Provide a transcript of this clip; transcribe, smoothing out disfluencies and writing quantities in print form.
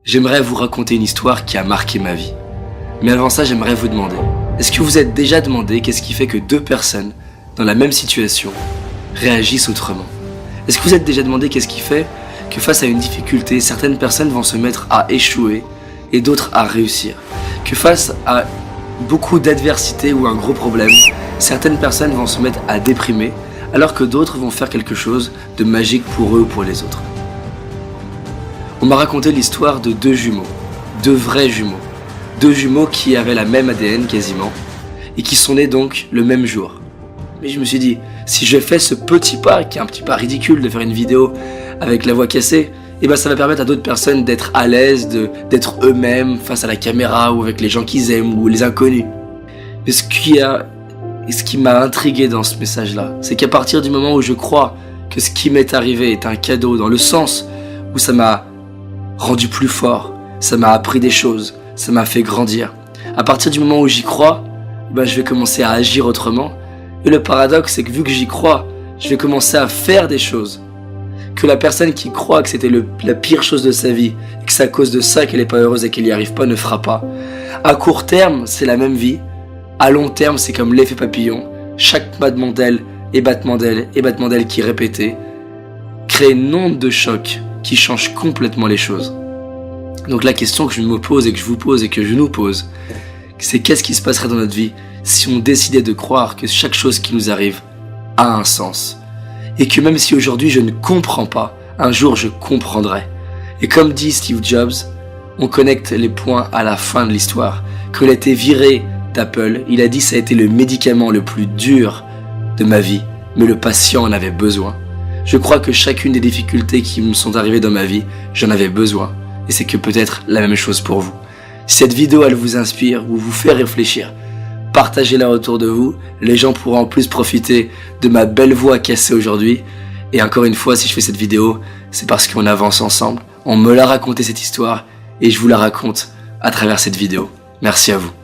j'aimerais vous raconter une histoire qui a marqué ma vie. Mais avant ça, j'aimerais vous demander, est-ce que vous êtes déjà demandé qu'est-ce qui fait que deux personnes dans la même situation réagissent autrement? Est-ce que vous êtes déjà demandé qu'est-ce qui fait que face à une difficulté, certaines personnes vont se mettre à échouer et d'autres à réussir? Que face à beaucoup d'adversité ou un gros problème, certaines personnes vont se mettre à déprimer alors que d'autres vont faire quelque chose de magique pour eux ou pour les autres. On m'a raconté l'histoire de deux jumeaux, deux vrais jumeaux. Deux jumeaux qui avaient la même ADN quasiment et qui sont nés donc le même jour. Mais je me suis dit, si je fais ce petit pas, qui est un petit pas ridicule de faire une vidéo avec la voix cassée, ça va permettre à d'autres personnes d'être à l'aise, d'être eux-mêmes face à la caméra ou avec les gens qu'ils aiment ou les inconnus. Mais ce qui m'a intrigué dans ce message-là, c'est qu'à partir du moment où je crois que ce qui m'est arrivé est un cadeau, dans le sens où ça m'a rendu plus fort, ça m'a appris des choses, ça m'a fait grandir. À partir du moment où j'y crois, je vais commencer à agir autrement. Et le paradoxe, c'est que vu que j'y crois, je vais commencer à faire des choses que la personne qui croit que c'était la pire chose de sa vie, et que c'est à cause de ça qu'elle n'est pas heureuse et qu'elle n'y arrive pas, ne fera pas. À court terme, c'est la même vie. À long terme, c'est comme l'effet papillon. Chaque battement d'aile et battement d'aile et battement d'aile qui est répété crée une onde de choc qui change complètement les choses. Donc la question que je me pose et que je vous pose et que je nous pose, c'est qu'est-ce qui se passerait dans notre vie si on décidait de croire que chaque chose qui nous arrive a un sens. Et que même si aujourd'hui je ne comprends pas, un jour je comprendrai. Et comme dit Steve Jobs, on connecte les points à la fin de l'histoire. Quand il a été viré d'Apple, il a dit ça a été le médicament le plus dur de ma vie, mais le patient en avait besoin. Je crois que chacune des difficultés qui me sont arrivées dans ma vie, j'en avais besoin. Et c'est que peut-être la même chose pour vous. Si cette vidéo elle vous inspire ou vous fait réfléchir, partagez-la autour de vous. Les gens pourront en plus profiter de ma belle voix cassée aujourd'hui. Et encore une fois, si je fais cette vidéo, c'est parce qu'on avance ensemble. On me l'a raconté cette histoire et je vous la raconte à travers cette vidéo. Merci à vous.